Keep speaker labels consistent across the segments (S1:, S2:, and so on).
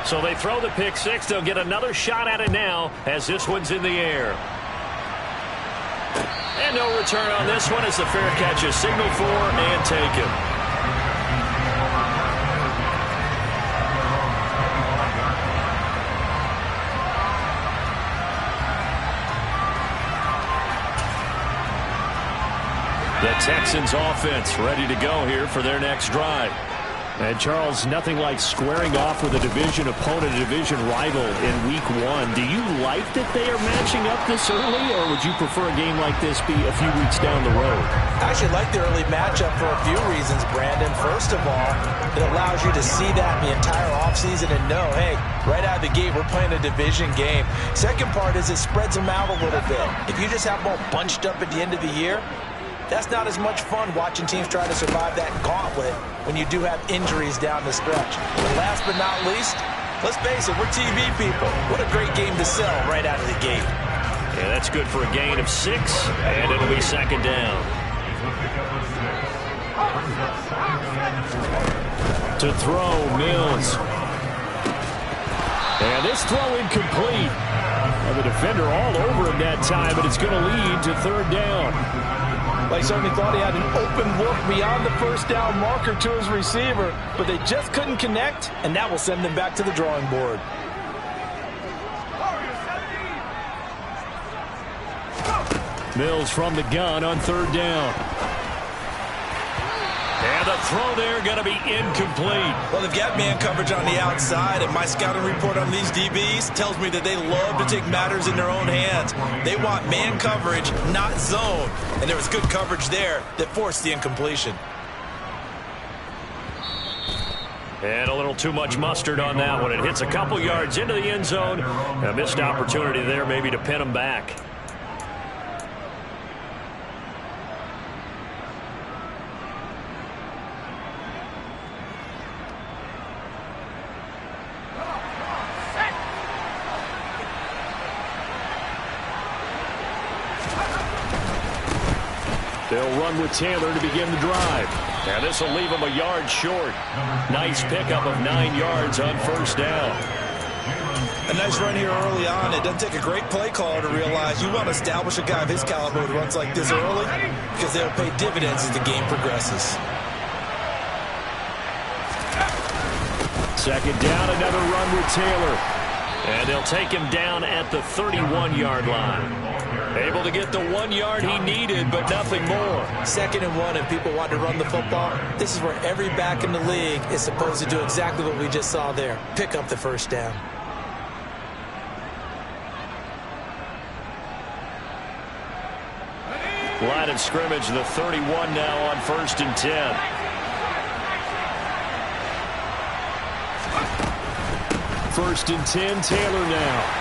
S1: So they throw the pick six. They'll get another shot at it now as this one's in the air. And no return on this one as the fair catch is signaled for and taken. The Texans offense ready to go here for their next drive. And, Charles, nothing like squaring off with a division opponent, a division rival in Week 1. Do you like that they are matching up this early, or would you prefer a game like this be a few weeks down the road?
S2: I actually like the early matchup for a few reasons, Brandon. First of all, it allows you to see that in the entire offseason and know, hey, right out of the gate, we're playing a division game. Second part is it spreads them out a little bit. If you just have them all bunched up at the end of the year, that's not as much fun watching teams try to survive that gauntlet when you do have injuries down the stretch. And last but not least, let's face it, we're TV people. What a great game to sell right out of the gate.
S1: Yeah, that's good for a gain of 6, and it'll be second down. To throw, Mills. And this throw incomplete. And the defender all over him that time, but it's going to lead to third down.
S2: Well, he certainly thought he had an open look beyond the first down marker to his receiver, but they just couldn't connect, and that will send them back to the drawing board.
S1: Mills from the gun on third down. And the throw there going to be incomplete.
S2: Well, they've got man coverage on the outside, and my scouting report on these DBs tells me that they love to take matters in their own hands. They want man coverage, not zone. And there was good coverage there that forced the incompletion.
S1: And a little too much mustard on that one. It hits a couple yards into the end zone. A missed opportunity there maybe to pin them back. They'll run with Taylor to begin the drive. And this will leave them a yard short. Nice pickup of 9 yards on first down.
S2: A nice run here early on. It doesn't take a great play caller to realize you want to establish a guy of his caliber who runs like this early because they'll pay dividends as the game progresses.
S1: Second down, another run with Taylor. And they'll take him down at the 31-yard line. Able to get the 1 yard he needed, but nothing more.
S2: 2nd and 1, and people want to run the football. This is where every back in the league is supposed to do exactly what we just saw there. Pick up the first down.
S1: Line of scrimmage, the 31 now on 1st and 10. First and 10, Taylor now.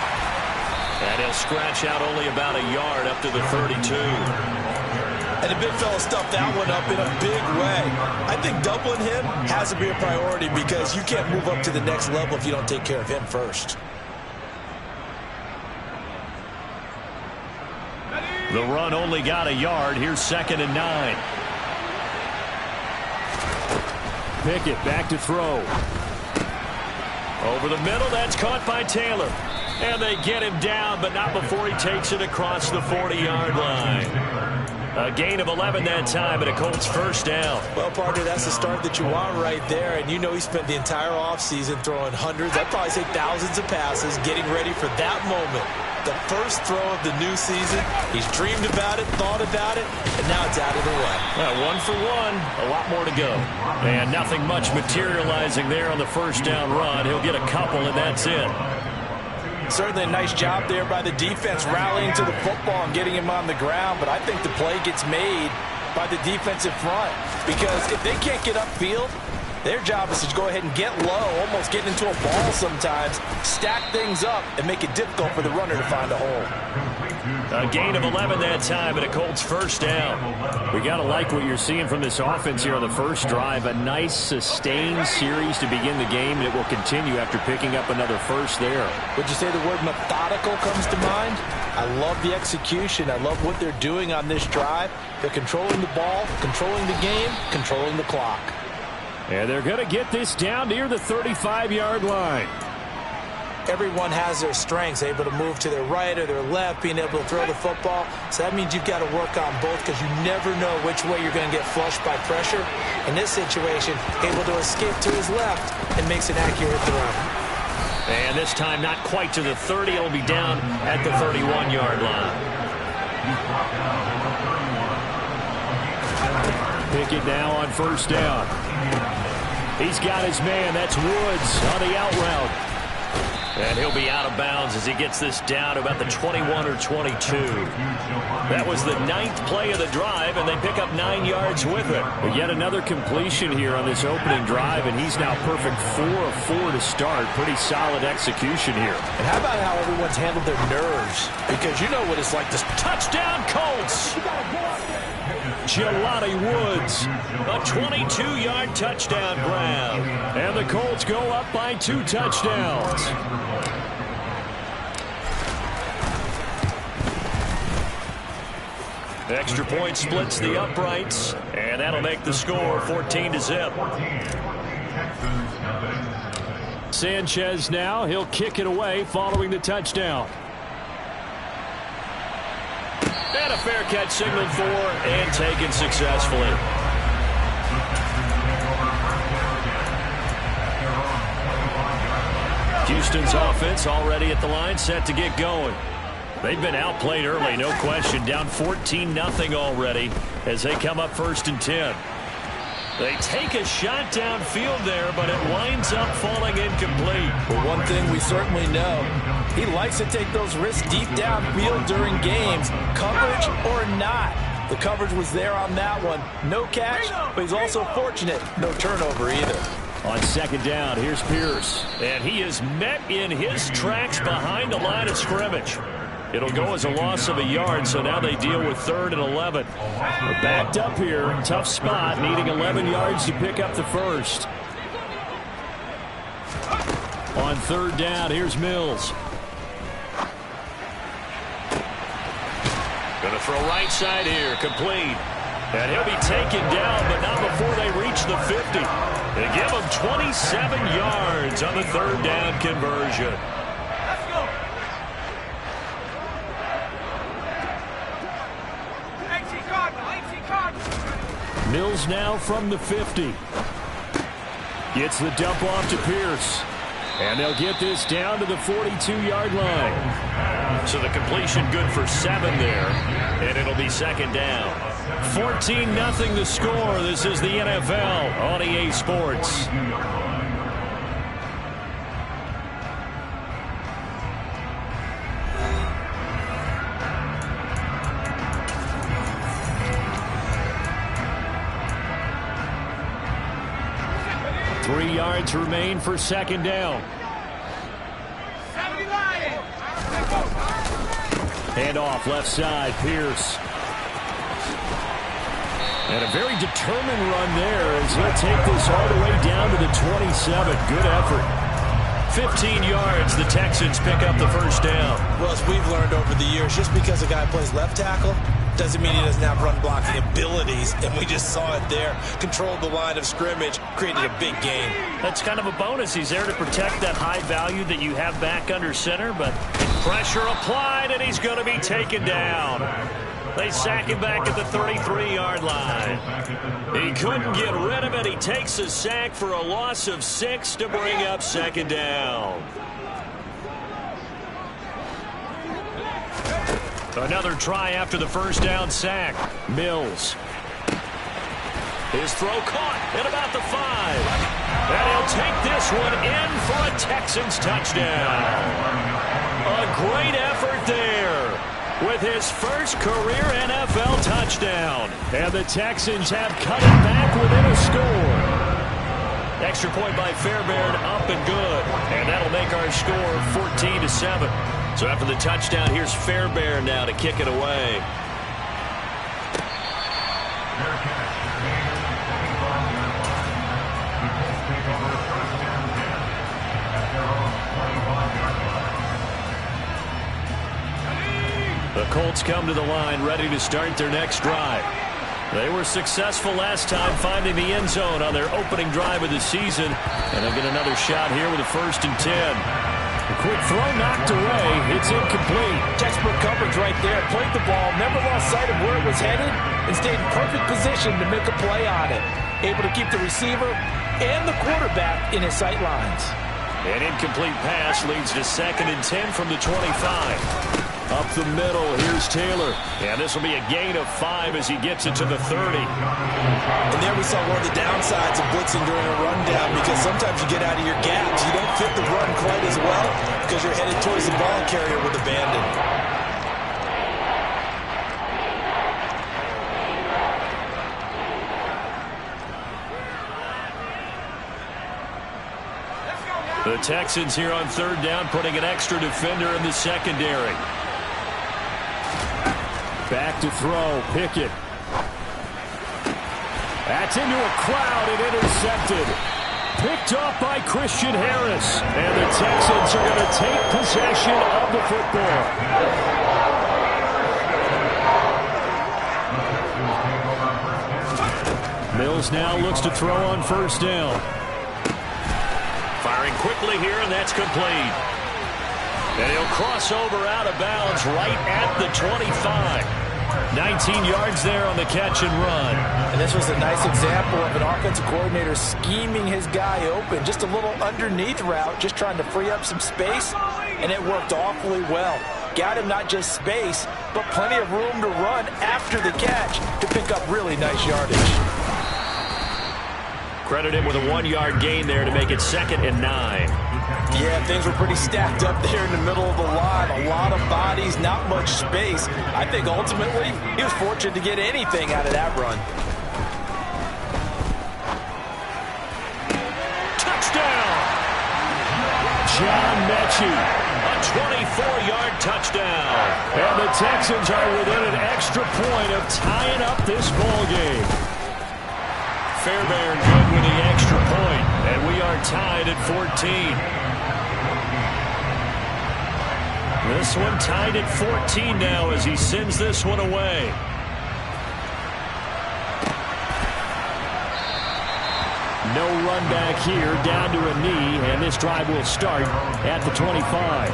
S1: And he'll scratch out only about a yard up to the 32.
S2: And the big fella stuffed that one up in a big way. I think doubling him has to be a priority because you can't move up to the next level if you don't take care of him first.
S1: The run only got a yard. Here's 2nd and 9. Pickett back to throw. Over the middle, that's caught by Taylor. And they get him down, but not before he takes it across the 40-yard line. A gain of 11 that time, and a Colts first down.
S2: Well, partner, that's the start that you want right there. And you know he spent the entire offseason throwing hundreds, I'd probably say thousands of passes, getting ready for that moment. The first throw of the new season. He's dreamed about it, thought about it, and now it's out of the way.
S1: Well, 1 for 1, a lot more to go. And nothing much materializing there on the first down run. He'll get a couple, and that's it.
S2: Certainly a nice job there by the defense rallying to the football and getting him on the ground, but I think the play gets made by the defensive front because if they can't get upfield, their job is to go ahead and get low, almost get into a ball sometimes, stack things up, and make it difficult for the runner to find a hole.
S1: A gain of 11 that time, and a Colts first down. We got to like what you're seeing from this offense here on the first drive. A nice, sustained series to begin the game, and it will continue after picking up another first there.
S2: Would you say the word methodical comes to mind? I love the execution. I love what they're doing on this drive. They're controlling the ball, controlling the game, controlling the clock.
S1: And they're going to get this down near the 35-yard line.
S2: Everyone has their strengths, able to move to their right or their left, being able to throw the football. So that means you've got to work on both because you never know which way you're going to get flushed by pressure. In this situation, able to escape to his left and makes an accurate throw.
S1: And this time not quite to the 30. It'll be down at the 31-yard line. Pickett now on first down. He's got his man. That's Woods on the out route. And he'll be out of bounds as he gets this down to about the 21 or 22. That was the 9th play of the drive, and they pick up 9 yards with it. But yet another completion here on this opening drive, and he's now perfect 4 of 4 to start. Pretty solid execution here.
S2: And how about how everyone's handled their nerves? Because you know what it's like to...
S1: Touchdown, Colts! Jelani Woods, a 22-yard touchdown grab. And the Colts go up by 2 touchdowns. Extra point splits the uprights, and that'll make the score 14-0. Sanchez now, he'll kick it away following the touchdown. And a fair catch signaled for and taken successfully. Houston's offense already at the line, set to get going. They've been outplayed early, no question. Down 14-0 already as they come up 1st and 10. They take a shot downfield there, but it winds up falling incomplete.
S2: Well, one thing we certainly know, he likes to take those risks deep downfield during games, coverage or not. The coverage was there on that one. No catch, but he's also fortunate. No turnover either.
S1: On 2nd down, here's Pierce. And he is met in his tracks behind the line of scrimmage. It'll go as a loss of a yard, so now they deal with 3rd and 11. They're backed up here, tough spot, needing 11 yards to pick up the first. On 3rd down, here's Mills. Going to throw right side here, complete. And he'll be taken down, but not before they reach the 50. They give him 27 yards on the 3rd down conversion. Mills now from the 50. Gets the dump off to Pierce. And they'll get this down to the 42-yard line. So the completion good for 7 there. And it'll be 2nd down. 14-0 the score. This is the NFL on EA Sports. Three yards remain for 2nd down. Hand off left side, Pierce. And a very determined run there as he'll take this all the way down to the 27. Good effort. 15 yards, the Texans pick up the first down.
S2: Well, as we've learned over the years, just because a guy plays left tackle doesn't mean he doesn't have run blocking abilities, and we just saw it there. Controlled the line of scrimmage, created a big gain.
S1: That's kind of a bonus. He's there to protect that high value that you have back under center, but pressure applied, and he's going to be taken down. They sack him back at the 33-yard line. He couldn't get rid of it. He takes a sack for a loss of 6 to bring up 2nd down. Another try after the first down sack. Mills. His throw caught at about the 5. And he'll take this one in for a Texans touchdown. A great effort there with his first career NFL touchdown. And the Texans have cut it back within a score. Extra point by Fairbairn, up and good. And that'll make our score 14-7. So after the touchdown, here's Fairbairn now to kick it away. The Colts come to the line ready to start their next drive. They were successful last time finding the end zone on their opening drive of the season. And they'll get another shot here with a 1st and 10. A quick throw knocked away. It's incomplete.
S2: Textbook coverage right there. Played the ball, never lost sight of where it was headed, and stayed in perfect position to make a play on it. Able to keep the receiver and the quarterback in his sight lines.
S1: An incomplete pass leads to 2nd and 10 from the 25. Up the middle, here's Taylor. And this will be a gain of 5 as he gets it to the 30.
S2: And there we saw one of the downsides of blitzing during a rundown, because sometimes you get out of your gaps. You don't fit the run quite as well because you're headed towards the ball carrier with abandon.
S1: The Texans here on 3rd down, putting an extra defender in the secondary. Back to throw, Pickett. That's into a crowd and intercepted. Picked off by Christian Harris. And the Texans are going to take possession of the football. Mills now looks to throw on 1st down. Firing quickly here, and that's complete. And he'll cross over out of bounds right at the 25. 19 yards there on the catch and run.
S2: And this was a nice example of an offensive coordinator scheming his guy open. Just a little underneath route, just trying to free up some space, and it worked awfully well. Got him not just space, but plenty of room to run after the catch to pick up really nice yardage.
S1: Credit him with a 1-yard gain there to make it 2nd and 9.
S2: Yeah, things were pretty stacked up there in the middle of the line. A lot of bodies, not much space. I think ultimately he was fortunate to get anything out of that run.
S1: Touchdown! John Mechie, a 24-yard touchdown. And the Texans are within an extra point of tying up this ball game. Fairbairn good with the extra point, and we are tied at 14. This one tied at 14 now as he sends this one away. No run back here, down to a knee, and this drive will start at the 25.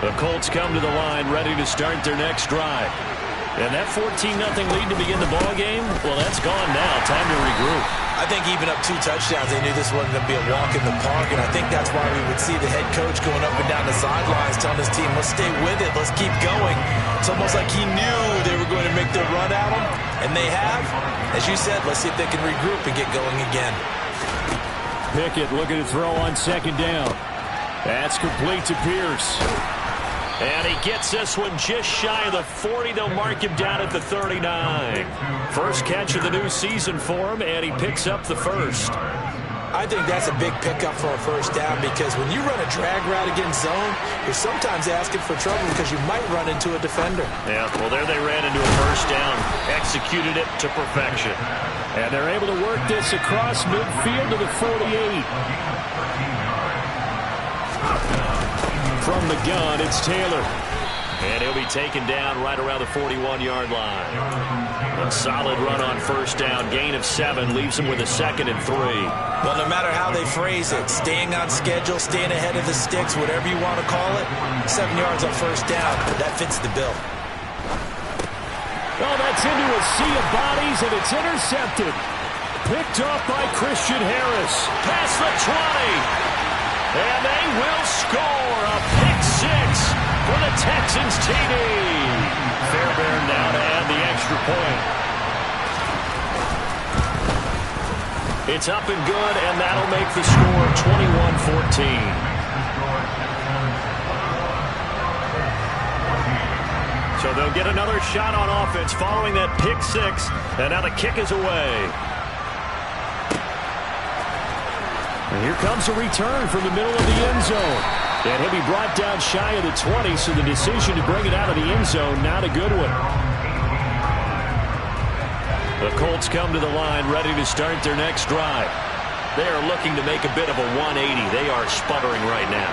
S1: The Colts come to the line ready to start their next drive. And that 14-0 lead to begin the ball game, well, that's gone now. Time to regroup.
S2: I think even up 2 touchdowns, they knew this wasn't going to be a walk in the park, and I think that's why we would see the head coach going up and down the sidelines telling his team, let's stay with it, let's keep going. It's almost like he knew they were going to make their run at him, and they have. As you said, let's see if they can regroup and get going again.
S1: Pickett looking to throw on 2nd down. That's complete to Pierce. And he gets this one just shy of the 40. They'll mark him down at the 39. First catch of the new season for him, and he picks up the 1st.
S2: I think that's a big pickup for a 1st down, because when you run a drag route against zone, you're sometimes asking for trouble because you might run into a defender.
S1: Yeah, well, there they ran into a 1st down. Executed it to perfection. And they're able to work this across midfield to the 48. From the gun, it's Taylor. And he'll be taken down right around the 41-yard line. A solid run on 1st down. Gain of 7 leaves him with a 2nd and 3.
S2: Well, no matter how they phrase it, staying on schedule, staying ahead of the sticks, whatever you want to call it, 7 yards on 1st down, that fits the bill.
S1: Oh, that's into a sea of bodies, and it's intercepted. Picked off by Christian Harris. Past the 20. And they will score a pick 6 for the Texans TD. Fairbairn now to add the extra point. It's up and good, and that'll make the score 21-14. So they'll get another shot on offense following that pick 6, and now the kick is away. Here comes a return from the middle of the end zone. And he'll be brought down shy of the 20, so the decision to bring it out of the end zone, not a good one. The Colts come to the line ready to start their next drive. They are looking to make a bit of a 180. They are sputtering right now.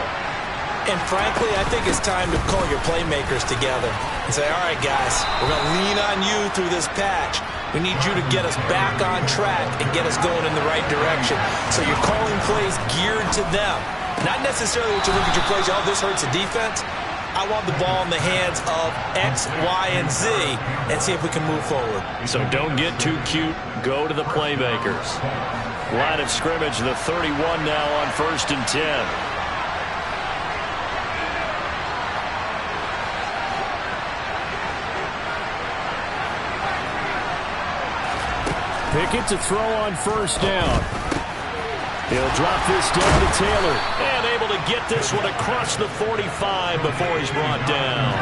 S2: And frankly, I think it's time to call your playmakers together and say, all right, guys, we're going to lean on you through this patch. We need you to get us back on track and get us going in the right direction. So you're calling plays geared to them. Not necessarily what you look at your plays, oh, this hurts the defense. I want the ball in the hands of X, Y, and Z and see if we can move forward.
S1: So don't get too cute. Go to the playmakers. Line of scrimmage, the 31 now on 1st and 10. Pickett to throw on 1st down. He'll drop this down to Taylor. And able to get this one across the 45 before he's brought down.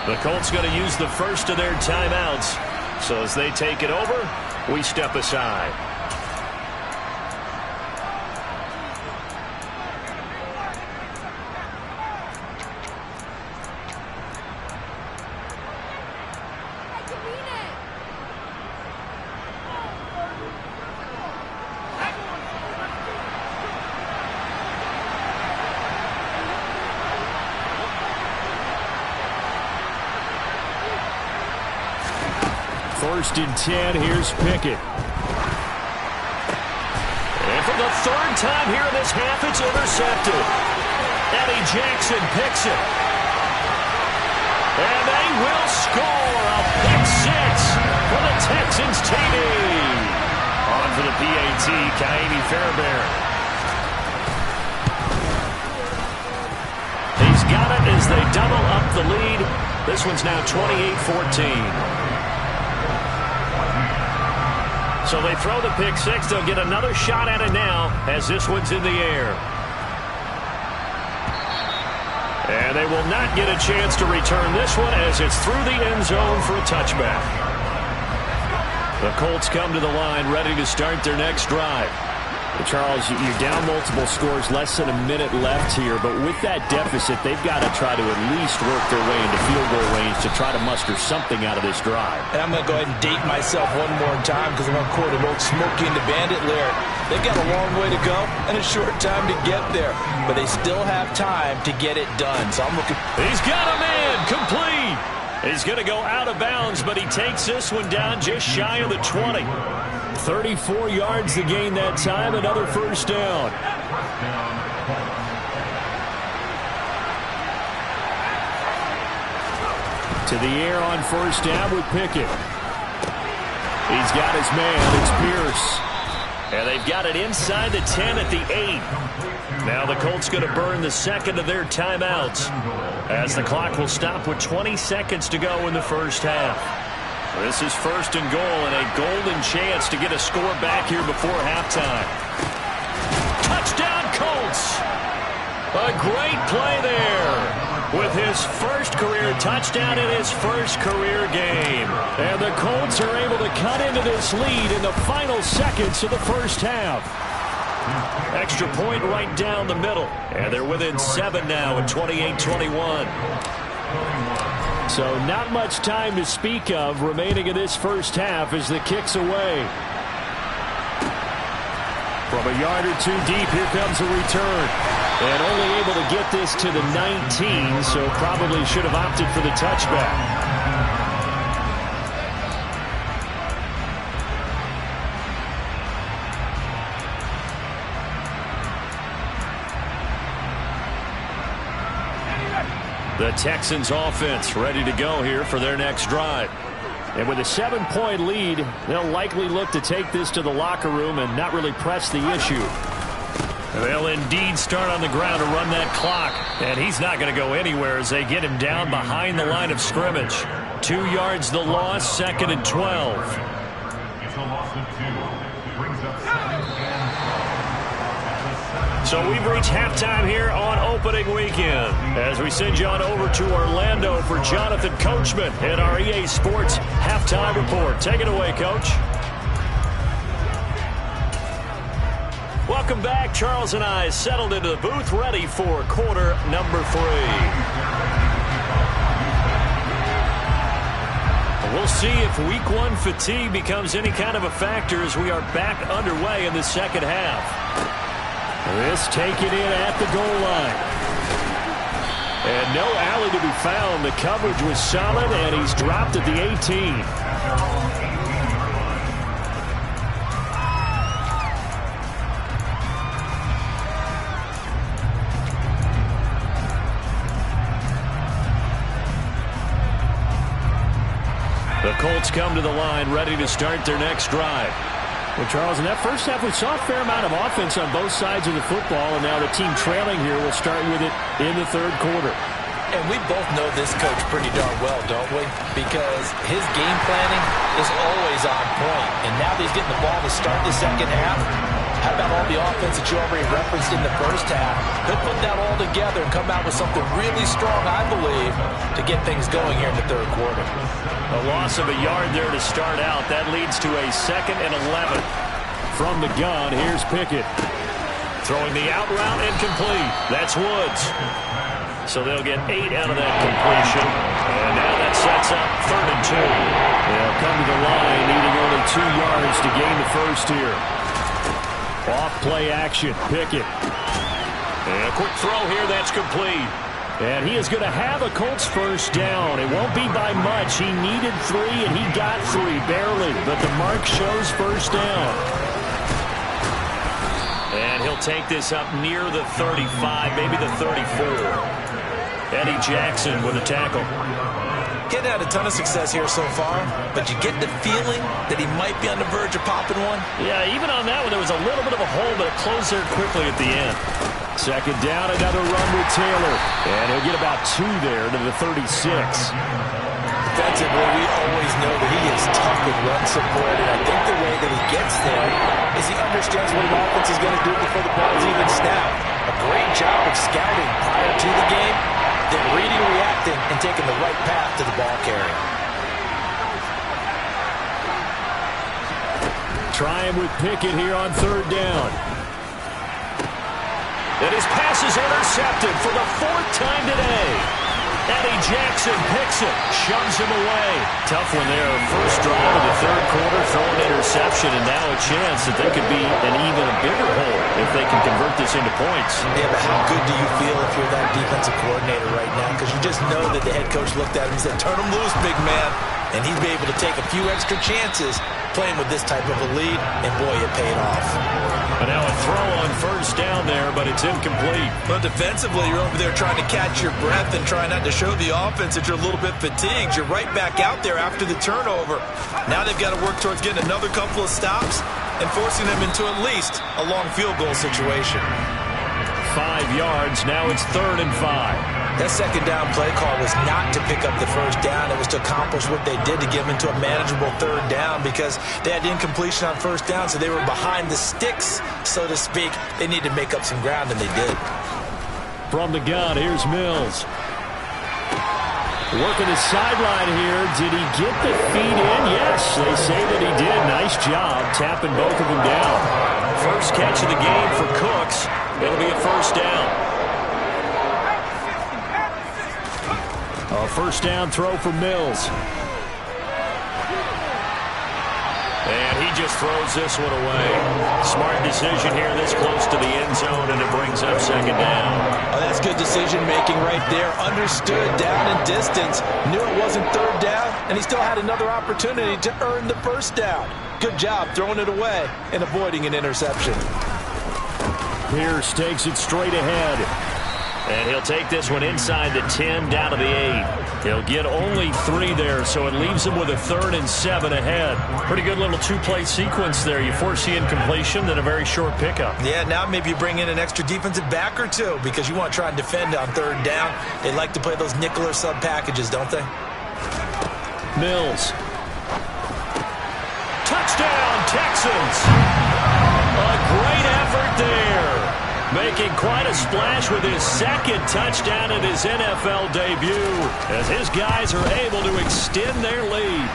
S1: The Colts going to use the first of their timeouts. So as they take it over, we step aside. First and 10, here's Pickett. And for the 3rd time here in this half, it's intercepted. Eddie Jackson picks it. And they will score a pick 6 for the Texans TD. On for the PAT, Kaimi Fairbairn. He's got it as they double up the lead. This one's now 28-14. So they throw the pick 6. They'll get another shot at it now as this one's in the air. And they will not get a chance to return this one as it's through the end zone for a touchback. The Colts come to the line ready to start their next drive. Charles, you're down multiple scores, less than a minute left here, but with that deficit, they've got to try to at least work their way into field goal range to try to muster something out of this drive.
S2: And I'm going to go ahead and date myself one more time because I'm going to quote an old Smokey and the Bandit lyric. They've got a long way to go and a short time to get there, but they still have time to get it done. So I'm looking.
S1: He's got a man, complete. He's going to go out of bounds, but he takes this one down just shy of the 20. 34 yards to gain that time, another 1st down. To the air on 1st down with Pickett. He's got his man, it's Pierce. And they've got it inside the 10 at the 8. Now the Colts going to burn the 2nd of their timeouts as the clock will stop with 20 seconds to go in the 1st half. This is 1st and goal and a golden chance to get a score back here before halftime. Touchdown Colts! A great play there with his 1st career touchdown in his 1st career game. And the Colts are able to cut into this lead in the final seconds of the 1st half. Extra point right down the middle. And they're within 7 now at 28-21. So not much time to speak of remaining in this 1st half as the kick's away. From a yard or 2 deep, here comes a return. And only able to get this to the 19, so probably should have opted for the touchback. The Texans offense ready to go here for their next drive. And with a 7-point lead, they'll likely look to take this to the locker room and not really press the issue. They'll indeed start on the ground to run that clock. And he's not going to go anywhere as they get him down behind the line of scrimmage. 2 yards the loss, 2nd and 12. It's a loss of 2. Brings up 2nd and 10 at the 7. So we've reached halftime here on opening weekend as we send you on over to Orlando for Jonathan Coachman in our EA Sports Halftime Report. Take it away, Coach. Welcome back. Charles and I settled into the booth, ready for quarter number 3. We'll see if week 1 fatigue becomes any kind of a factor as we are back underway in the second half. This taken in at the goal line. And no alley to be found. The coverage was solid, and he's dropped at the 18. The Colts come to the line, ready to start their next drive. Well, Charles, in that first half, we saw a fair amount of offense on both sides of the football, and now the team trailing here will start with it in the third quarter.
S2: And we both know this coach pretty darn well, don't we? Because his game planning is always on point. And now that he's getting the ball to start the second half, how about all the offense that you already referenced in the first half? He'll put that all together and come out with something really strong, I believe, to get things going here in the third quarter.
S1: A loss of a yard there to start out. That leads to a 2nd and 11. From the gun, here's Pickett. Throwing the out route incomplete. That's Woods. So they'll get 8 out of that completion. And now that sets up 3rd and 2. They'll come to the line, needing only 2 yards to gain the first here. Off play action, Pickett. And a quick throw here, that's complete. And he is going to have a Colts first down. It won't be by much. He needed 3, and he got 3, barely. But the mark shows first down. And he'll take this up near the 35, maybe the 34. Eddie Jackson with a tackle.
S2: Getting had a ton of success here so far, but you get the feeling that he might be on the verge of popping one.
S1: Yeah, even on that one, there was a little bit of a hole, but it closed there quickly at the end. 2nd down, another run with Taylor. And he'll get about 2 there to the 36.
S2: Defensively, we always know that he is tough with run support, and I think the way that he gets there is he understands what an offense is going to do before the ball is even snapped. A great job of scouting prior to the game, then reading, reacting, and taking the right path to the ball carrier.
S1: Trying with Pickett here on 3rd down. And his pass is intercepted for the 4th time today. Eddie Jackson picks it, shoves him away. Tough one there. First drive of the third quarter, throwing interception, and now a chance that they could be an even bigger hole if they can convert this into points.
S2: Yeah, but how good do you feel if you're that defensive coordinator right now? Because you just know that the head coach looked at him and said, turn him loose, big man. And he'd be able to take a few extra chances playing with this type of a lead, and boy, it paid off.
S1: But now a throw on first down there, but it's incomplete.
S2: But defensively, you're over there trying to catch your breath and try not to show the offense that you're a little bit fatigued. You're right back out there after the turnover. Now they've got to work towards getting another couple of stops and forcing them into at least a long field goal situation.
S1: 5 yards, now it's 3rd and 5.
S2: That 2nd down play call was not to pick up the first down. It was to accomplish what they did to give into a manageable 3rd down because they had incompletion on first down, so they were behind the sticks, so to speak. They needed to make up some ground, and they did.
S1: From the gun, here's Mills. Working the sideline here. Did he get the feet in? Yes, they say that he did. Nice job tapping both of them down. First catch of the game for Cooks. It'll be a first down. A first down throw for Mills. And he just throws this one away. Smart decision here this close to the end zone, and it brings up 2nd down.
S2: Oh, that's good decision-making right there. Understood down and distance. Knew it wasn't 3rd down, and he still had another opportunity to earn the first down. Good job throwing it away and avoiding an interception.
S1: Pierce takes it straight ahead. And he'll take this one inside the 10, down to the 8. He'll get only 3 there, so it leaves him with a 3rd and 7 ahead. Pretty good little 2-play sequence there. You foresee incompletion, then a very short pickup.
S2: Yeah, now maybe you bring in an extra defensive back or 2 because you want to try and defend on 3rd down. They like to play those nickel or sub packages, don't they?
S1: Mills. Touchdown, Texans. A great effort there. making quite a splash with his second touchdown in his NFL debut as his guys are able to extend their lead.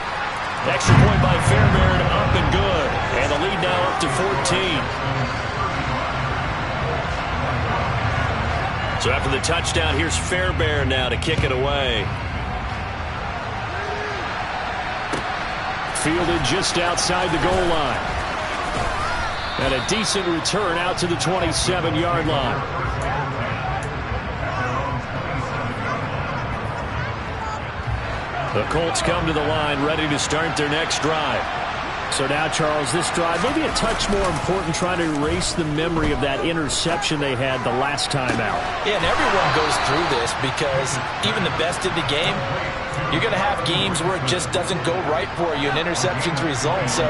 S1: Extra point by Fairbairn, up and good. And the lead now up to 14. So after the touchdown, here's Fairbairn now to kick it away. Fielded just outside the goal line. And a decent return out to the 27-yard line. The Colts come to the line ready to start their next drive. So now, Charles, this drive maybe a touch more important, trying to erase the memory of that interception they had the last time out.
S2: Yeah, and everyone goes through this because even the best in the game, you're going to have games where it just doesn't go right for you and interceptions result. So,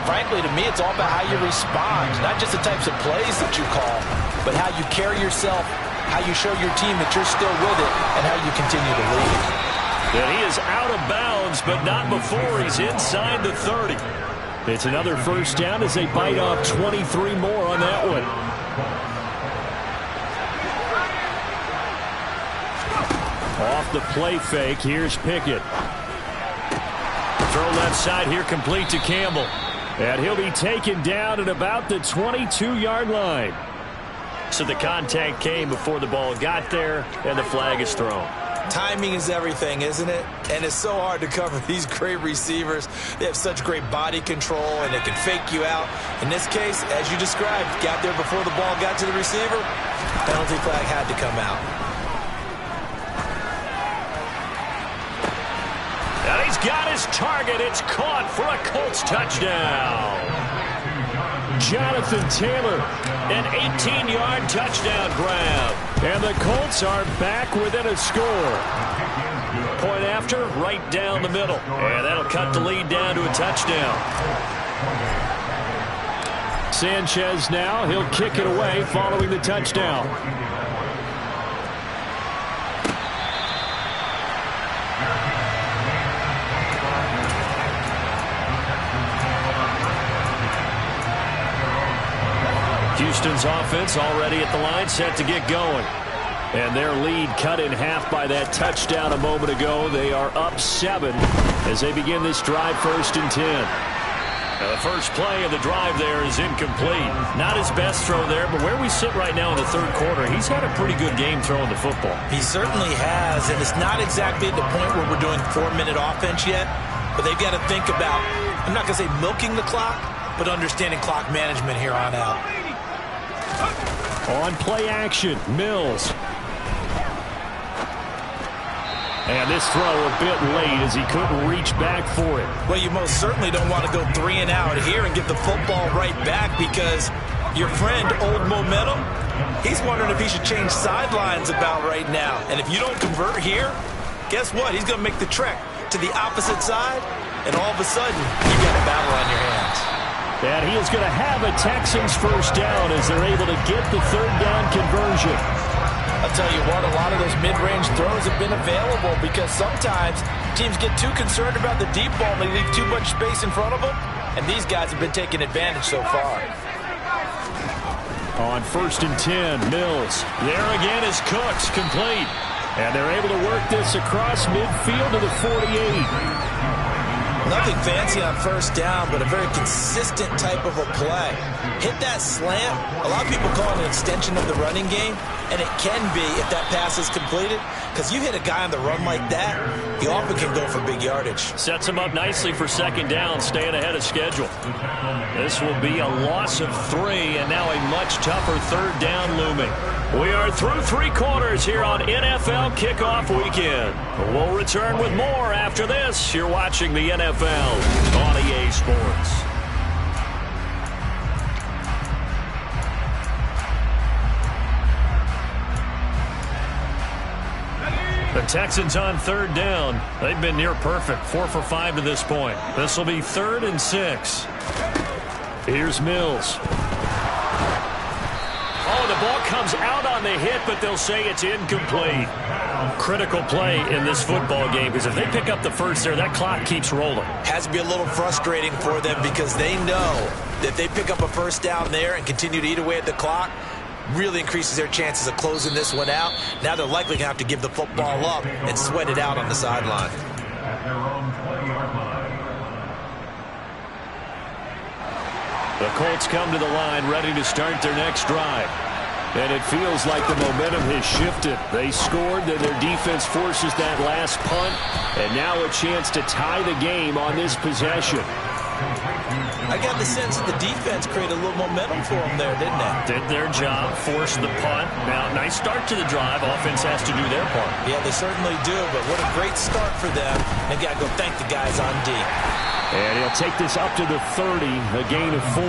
S2: frankly, to me, it's all about how you respond, not just the types of plays that you call, but how you carry yourself, how you show your team that you're still with it, and how you continue to lead.
S1: And he is out of bounds, but not before he's inside the 30. It's another first down as they bite off 23 more on that one. Off the play fake, here's Pickett. Throw left side here, complete to Campbell. And he'll be taken down at about the 22-yard line. So the contact came before the ball got there, and the flag is thrown.
S2: Timing is everything, isn't it? And it's so hard to cover these great receivers. They have such great body control, and they can fake you out. In this case, as you described, got there before the ball got to the receiver. Penalty flag had to come out.
S1: And he's got his target. It's caught for a Colts touchdown. Jonathan Taylor, an 18-yard touchdown grab. And the Colts are back within a score. Point after, right down the middle. And that'll cut the lead down to a touchdown. Sanchez now, he'll kick it away following the touchdown. Houston's offense already at the line, set to get going. And their lead cut in half by that touchdown a moment ago. They are up 7 as they begin this drive, 1st and 10. Now the first play of the drive there is incomplete. Not his best throw there, but where we sit right now in the 3rd quarter, he's had a pretty good game throwing the football.
S2: He certainly has, and it's not exactly at the point where we're doing 4-minute offense yet, but they've got to think about, I'm not going to say milking the clock, but understanding clock management here on out.
S1: On play action, Mills. And this throw a bit late as he couldn't reach back for it.
S2: Well, you most certainly don't want to go 3 and out here and give the football right back because your friend, Old Momentum, he's wondering if he should change sidelines about right now. And if you don't convert here, guess what? He's going to make the trek to the opposite side, and all of a sudden, you've got a battle on your hands.
S1: And he is going to have a Texans first down as they're able to get the 3rd down conversion.
S2: I'll tell you what, a lot of those mid-range throws have been available because sometimes teams get too concerned about the deep ball and they leave too much space in front of them, and these guys have been taking advantage so far.
S1: On 1st and 10, Mills. There again is Cooks, complete. And they're able to work this across midfield to the 48.
S2: Nothing fancy on 1st down, but a very consistent type of a play. Hit that slant. A lot of people call it an extension of the running game, and it can be if that pass is completed, because you hit a guy on the run like that, he often can go for big yardage.
S1: Sets him up nicely for 2nd down, staying ahead of schedule. This will be a loss of 3, and now a much tougher 3rd down looming. We are through 3 quarters here on NFL Kickoff Weekend. We'll return with more after this. You're watching the NFL on EA Sports. The Texans on 3rd down. They've been near perfect, 4 for 5 to this point. This will be 3rd and 6. Here's Mills. Oh, the ball comes out on the hit, but they'll say it's incomplete. Critical play in this football game, because if they pick up the first there, that clock keeps rolling.
S2: Has to be a little frustrating for them because they know that if they pick up a 1st down there and continue to eat away at the clock, really increases their chances of closing this one out. Now they're likely going to have to give the football up and sweat it out on the sideline.
S1: The Colts come to the line ready to start their next drive. And it feels like the momentum has shifted. They scored, then their defense forces that last punt, and now a chance to tie the game on this possession.
S2: I got the sense that the defense created a little momentum for them there, didn't they?
S1: Did their job, forced the punt. Now, nice start to the drive. Offense has to do their part.
S2: Yeah, they certainly do, but what a great start for them. They got to go thank the guys on D.
S1: And he'll take this up to the 30, a gain of 4.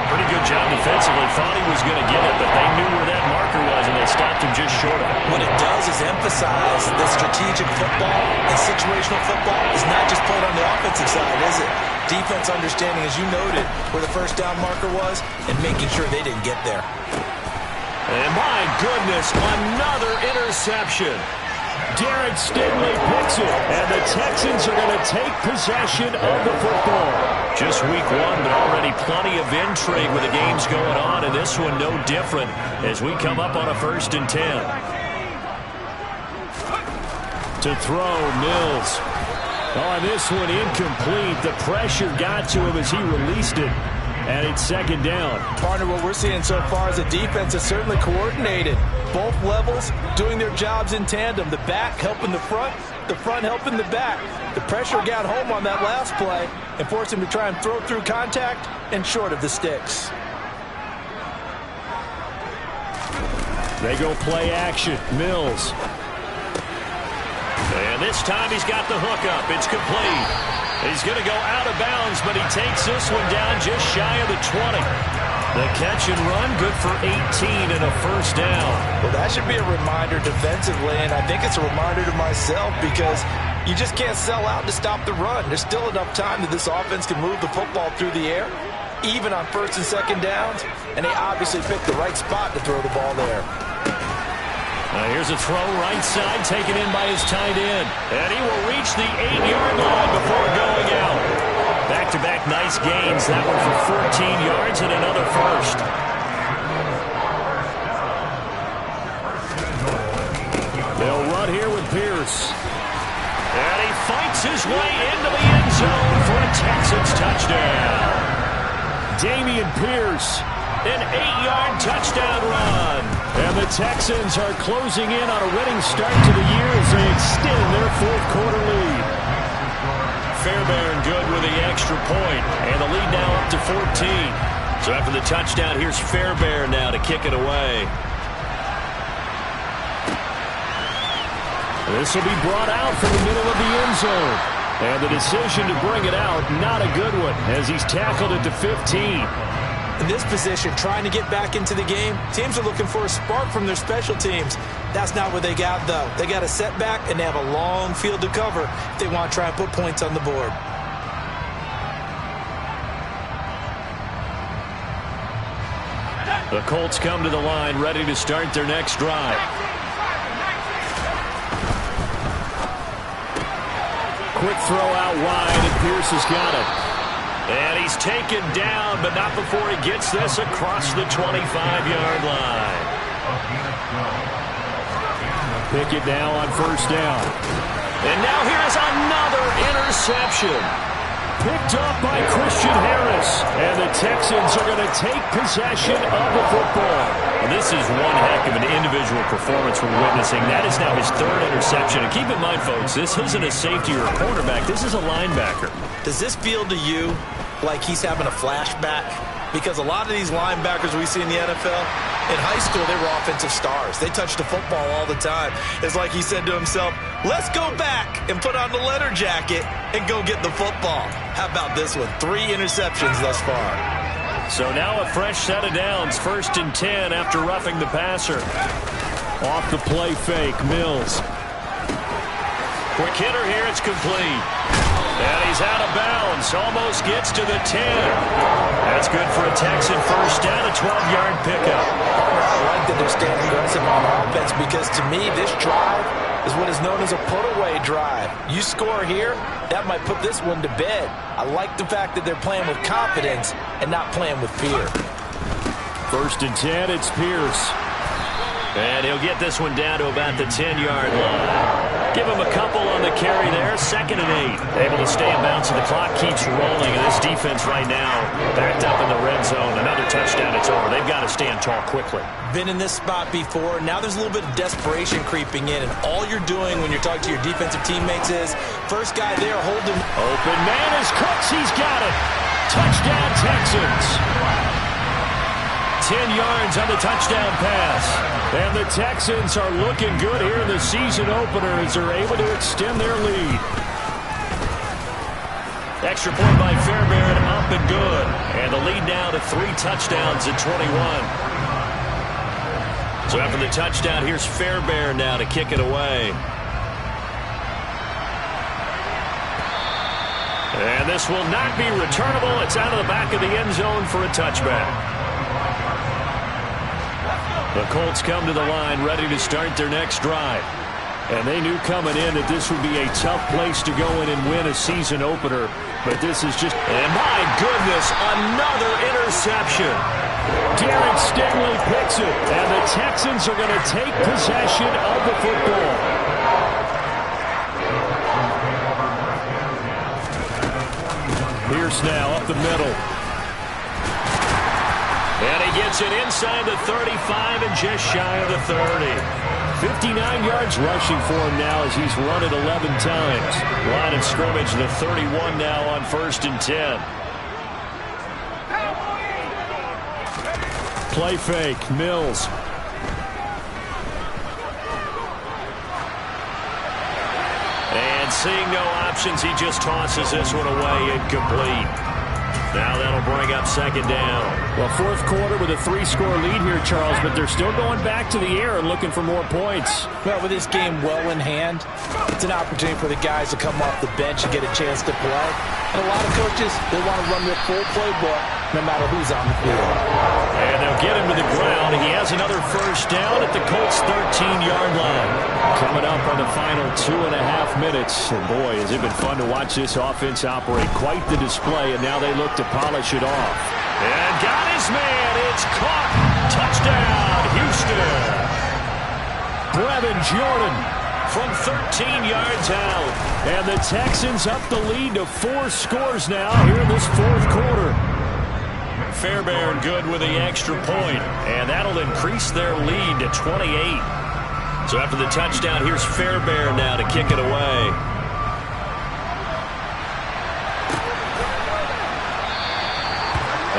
S1: Pretty good job defensively. Thought he was going to get it, but they knew where that marker was, and they stopped him just short of it.
S2: What it does is emphasize that strategic football and situational football is not just played on the offensive side, is it? Defense understanding, as you noted, where the first down marker was and making sure they didn't get there.
S1: And my goodness, another interception. Derek Stingley picks it, and the Texans are going to take possession of the football. Just week 1, but already plenty of intrigue with the games going on, and this one no different as we come up on a 1st and 10. To throw, Mills. On this one, incomplete. The pressure got to him as he released it. And it's 2nd down.
S2: Partner, what we're seeing so far is the defense is certainly coordinated. Both levels doing their jobs in tandem. The back helping the front helping the back. The pressure got home on that last play and forced him to try and throw through contact and short of the sticks.
S1: They go play action. Mills. And this time he's got the hook up. It's complete. He's going to go out of bounds, but he takes this one down just shy of the 20. The catch and run, good for 18 and a 1st down. Well, that should be a reminder defensively, and I think it's a reminder to myself because you just can't sell out to stop the run. There's still enough time that this offense can move the football through the air, even on 1st and 2nd downs, and they obviously picked the right spot to throw the ball there. Here's a throw right side, taken in by his tight end. And he will reach the 8-yard line before going out. Back-to-back nice gains. That one for 14 yards and another 1st. They'll run here with Pierce. And he fights his way into the end zone for a Texans touchdown. Dameon Pierce, an 8-yard touchdown run. And the Texans are closing in on a winning start to the year as they extend their 4th quarter lead. Fairbairn good with the extra point, and the lead now up to 14. So after the touchdown, here's Fairbairn now to kick it away. This will be brought out from the middle of the end zone. And the decision to bring it out, not a good one, as he's tackled at the 15.
S2: In this position, trying to get back into the game, teams are looking for a spark from their special teams. That's not what they got, though. They got a setback, and they have a long field to cover if they want to try and put points on the board.
S1: The Colts come to the line, ready to start their next drive. Quick throw out wide, and Pierce has got it. And he's taken down, but not before he gets this across the 25-yard line. Pickett now on 1st down. And now here's another interception. Picked up by Christian Harris. And the Texans are going to take possession of the football. Well, this is one heck of an individual performance we're witnessing. That is now his 3rd interception. And keep in mind, folks, this isn't a safety or a cornerback. This is a linebacker.
S2: Does this feel to you like he's having a flashback? Because a lot of these linebackers we see in the NFL, in high school, they were offensive stars. They touched the football all the time. It's like he said to himself, let's go back and put on the leather jacket and go get the football. How about this one? 3 interceptions thus far.
S1: So now a fresh set of downs. 1st and 10 after roughing the passer. Off the play fake, Mills. Quick hitter here, it's complete. And he's out of bounds. Almost gets to the 10. That's good for a Texan 1st down, a 12-yard pickup.
S2: I like that they're staying aggressive on offense because to me this drive is what is known as a put-away drive. You score here, that might put this one to bed. I like the fact that they're playing with confidence and not playing with fear.
S1: First and 10, it's Pierce. And he'll get this one down to about the 10-yard line. Give him a couple on the carry there. 2nd and 8. Able to stay in bounds, and the clock keeps rolling. And this defense right now backed up in the red zone. Another touchdown, it's over. They've got to stand tall quickly.
S2: Been in this spot before. Now there's a little bit of desperation creeping in. And all you're doing when you're talking to your defensive teammates is, first guy there holding.
S1: Open man is Cooks. He's got it. Touchdown, Texans. 10 yards on the touchdown pass. And the Texans are looking good here in the season opener as they're able to extend their lead. Extra point by Fairbairn, up and good. And the lead now to 3 touchdowns at 21. So after the touchdown, here's Fairbairn now to kick it away. And this will not be returnable. It's out of the back of the end zone for a touchback. The Colts come to the line ready to start their next drive. And they knew coming in that this would be a tough place to go in and win a season opener. But this is just, and my goodness, another interception. Derek Stingley picks it. And the Texans are going to take possession of the football. Pierce now up the middle. And he gets it inside the 35 and just shy of the 30. 59 yards rushing for him now as he's run it 11 times. Line of scrimmage, the 31 now on 1st and 10. Play fake, Mills. And seeing no options, he just tosses this one away, incomplete. Now that'll bring up 2nd down. Well, 4th quarter with a 3-score lead here, Charles, but they're still going back to the air and looking for more points.
S2: Well, with this game well in hand, it's an opportunity for the guys to come off the bench and get a chance to play. And a lot of coaches, they want to run their full playbook no matter who's on the field.
S1: And they'll get him to the ground. He has another 1st down at the Colts' 13-yard line. Coming up on the final 2.5 minutes. And boy, has it been fun to watch this offense operate. Quite the display, and now they look to polish it off. And got his man. It's caught. Touchdown, Houston. Brevin Jordan from 13 yards out. And the Texans up the lead to 4 scores now here in this 4th quarter. Fairbairn good with the extra point, and that'll increase their lead to 28. So after the touchdown, here's Fairbairn now to kick it away.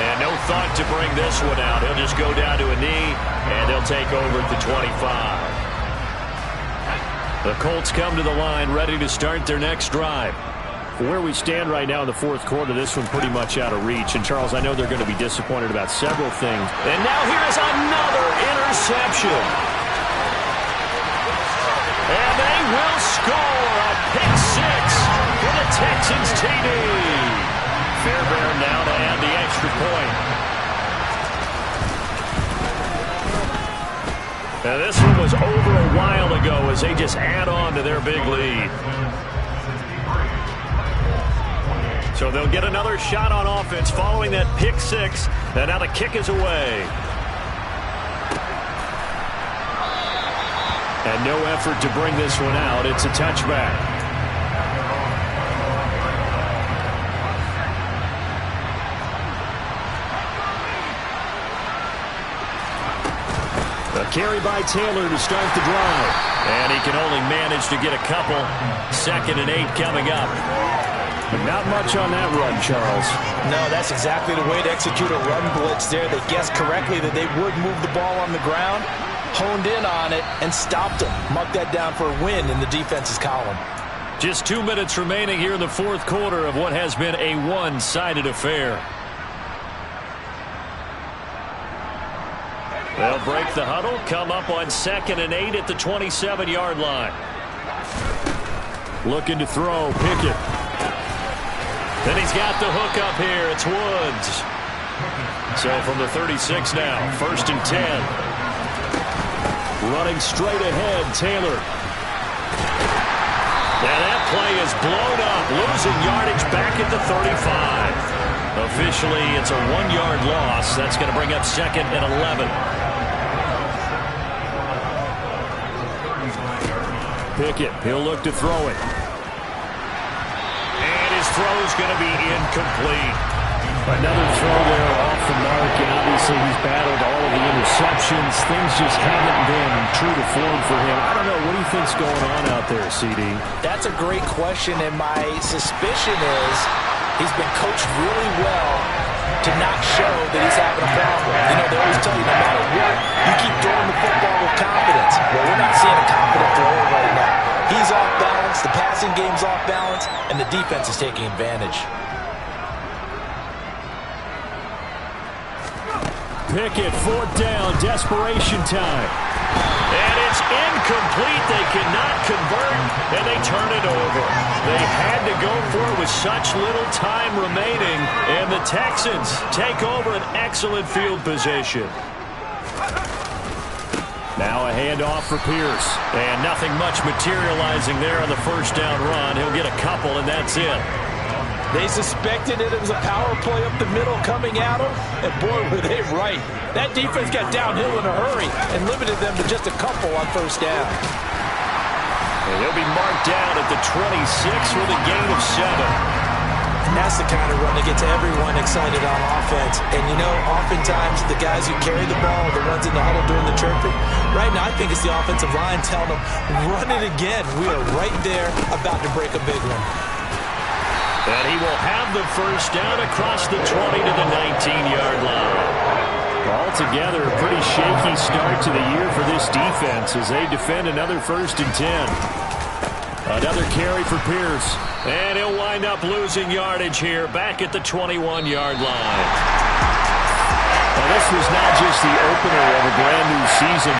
S1: And no thought to bring this one out. He'll just go down to a knee, and they'll take over at the 25. The Colts come to the line ready to start their next drive. Where we stand right now in the 4th quarter, this one pretty much out of reach. And, Charles, I know they're going to be disappointed about several things. And now here's another interception. And they will score a pick-6 for the Texans TD. Fairbairn now to add the extra point. Now this one was over a while ago as they just add on to their big lead. So they'll get another shot on offense following that pick-6. And now the kick is away. And no effort to bring this one out. It's a touchback. A carry by Taylor to start the drive. And he can only manage to get a couple. 2nd and 8 coming up. But not much on that run, Charles.
S2: No, that's exactly the way to execute a run blitz there. They guessed correctly that they would move the ball on the ground, honed in on it, and stopped them. Marked that down for a win in the defense's column.
S1: Just 2 minutes remaining here in the 4th quarter of what has been a one-sided affair. They'll break the huddle, come up on 2nd and 8 at the 27-yard line. Looking to throw, Pickett. Then he's got the hook up here. It's Woods. So from the 36 now, 1st and 10. Running straight ahead, Taylor. And that play is blown up, losing yardage back at the 35. Officially, it's a 1-yard loss. That's going to bring up 2nd and 11. Pickett, he'll look to throw it. And his throw's going to be incomplete. Another throw there off the mark, and obviously he's battled all of the interceptions. Things just haven't been true to form for him. I don't know, what do you think's going on out there, CD?
S2: That's a great question, and my suspicion is he's been coached really well to not show that he's having a problem. You know, they always tell you no matter what, you keep throwing the football with confidence. Well, we're not seeing a confident thrower right now. He's off balance, the passing game's off balance, and the defense is taking advantage.
S1: Pickett, 4th down, desperation time. And it's incomplete. They cannot convert, and they turn it over. They had to go for it with such little time remaining, and the Texans take over an excellent field position. Now a handoff for Pierce, and nothing much materializing there on the 1st down run. He'll get a couple, and that's it.
S2: They suspected it was a power play up the middle coming at them, and boy, were they right. That defense got downhill in a hurry and limited them to just a couple on 1st down.
S1: And he'll be marked down at the 26 with a gain of 7.
S2: That's the kind of run that gets everyone excited on offense. And, you know, oftentimes the guys who carry the ball are the ones in the huddle doing the chirping. Right now, I think it's the offensive line telling them, run it again. We are right there about to break a big one.
S1: And he will have the 1st down across the 20 to the 19-yard line. Altogether, a pretty shaky start to the year for this defense as they defend another 1st and 10. Another carry for Pierce. And he'll wind up losing yardage here back at the 21-yard line. Now, this was not just the opener of a brand new season.